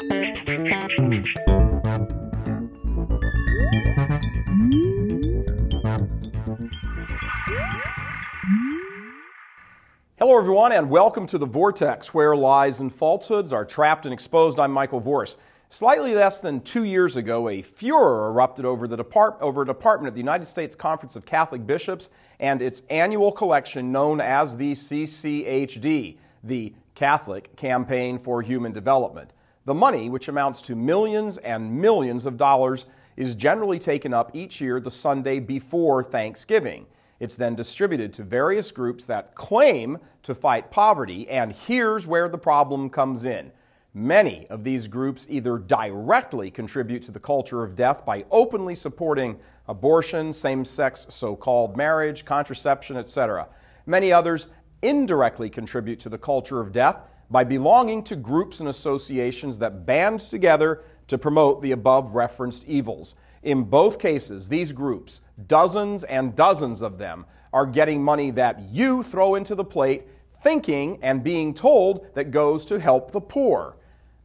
Hello everyone, and welcome to The Vortex, where lies and falsehoods are trapped and exposed. I'm Michael Vorse. Slightly less than 2 years ago, a furor erupted over a department of the United States Conference of Catholic Bishops and its annual collection known as the CCHD, the Catholic Campaign for Human Development. The money, which amounts to millions and millions of dollars, is generally taken up each year the Sunday before Thanksgiving. It's then distributed to various groups that claim to fight poverty, and here's where the problem comes in. Many of these groups either directly contribute to the culture of death by openly supporting abortion, same-sex so-called marriage, contraception, etc. Many others indirectly contribute to the culture of death by belonging to groups and associations that band together to promote the above-referenced evils. In both cases, these groups, dozens and dozens of them, are getting money that you throw into the plate, thinking and being told that goes to help the poor.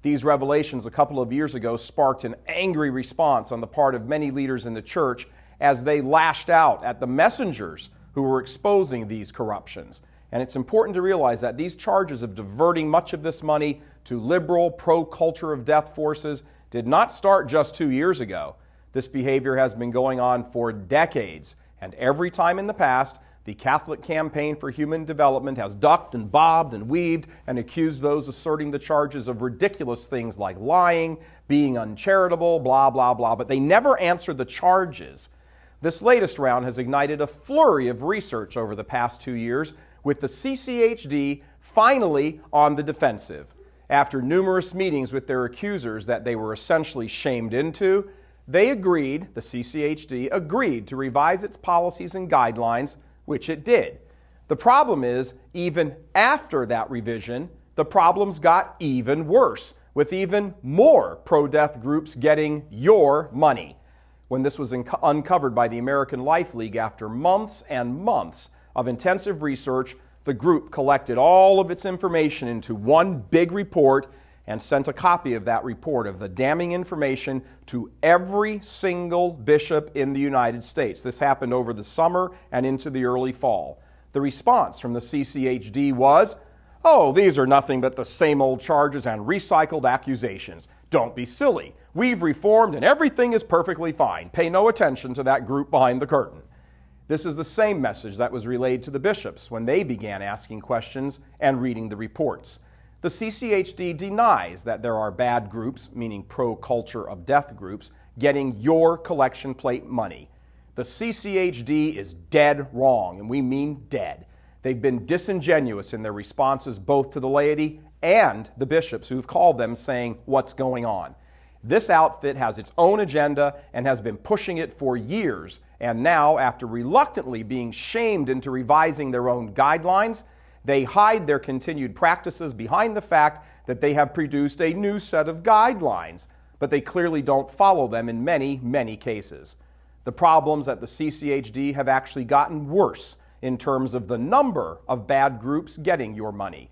These revelations a couple of years ago sparked an angry response on the part of many leaders in the church as they lashed out at the messengers who were exposing these corruptions. And it's important to realize that these charges of diverting much of this money to liberal, pro-culture of death forces did not start just 2 years ago. This behavior has been going on for decades, and every time in the past, the Catholic Campaign for Human Development has ducked and bobbed and weaved and accused those asserting the charges of ridiculous things like lying, being uncharitable, blah, blah, blah, but they never answered the charges. This latest round has ignited a flurry of research over the past 2 years, with the CCHD finally on the defensive. After numerous meetings with their accusers that they were essentially shamed into, the CCHD agreed to revise its policies and guidelines, which it did. The problem is, even after that revision, the problems got even worse, with even more pro-death groups getting your money. When this was uncovered by the American Life League after months and months of intensive research, the group collected all of its information into one big report and sent a copy of that report of the damning information to every single bishop in the United States. This happened over the summer and into the early fall. The response from the CCHD was, "Oh, these are nothing but the same old charges and recycled accusations. Don't be silly. We've reformed and everything is perfectly fine. Pay no attention to that group behind the curtain." This is the same message that was relayed to the bishops when they began asking questions and reading the reports. The CCHD denies that there are bad groups, meaning pro-culture of death groups, getting your collection plate money. The CCHD is dead wrong, and we mean dead. They've been disingenuous in their responses both to the laity and the bishops who've called them saying, "What's going on?" This outfit has its own agenda and has been pushing it for years, and now, after reluctantly being shamed into revising their own guidelines, they hide their continued practices behind the fact that they have produced a new set of guidelines, but they clearly don't follow them in many, many cases. The problems at the CCHD have actually gotten worse in terms of the number of bad groups getting your money.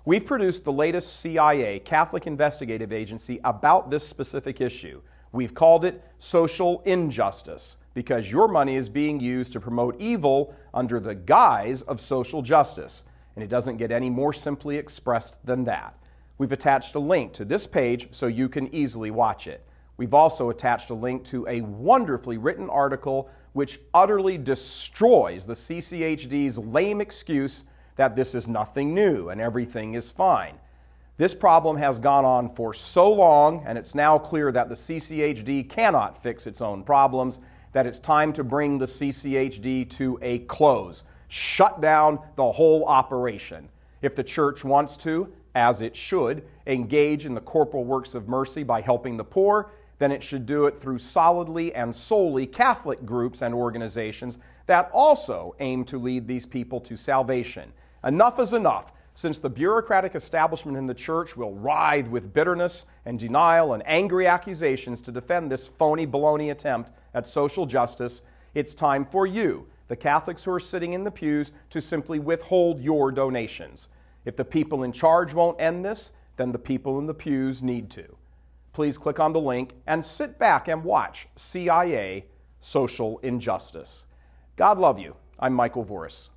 We've produced the latest CIA, Catholic Investigative Agency, about this specific issue. We've called it social injustice, because your money is being used to promote evil under the guise of social justice. And it doesn't get any more simply expressed than that. We've attached a link to this page so you can easily watch it. We've also attached a link to a wonderfully written article which utterly destroys the CCHD's lame excuse that this is nothing new and everything is fine. This problem has gone on for so long, and it's now clear that the CCHD cannot fix its own problems, that it's time to bring the CCHD to a close. Shut down the whole operation. If the church wants to, as it should, engage in the corporal works of mercy by helping the poor, then it should do it through solidly and solely Catholic groups and organizations that also aim to lead these people to salvation. Enough is enough. Since the bureaucratic establishment in the church will writhe with bitterness and denial and angry accusations to defend this phony baloney attempt at social justice, it's time for you, the Catholics who are sitting in the pews, to simply withhold your donations. If the people in charge won't end this, then the people in the pews need to. please click on the link and sit back and watch CIA Social Injustice. God love you. I'm Michael Voris.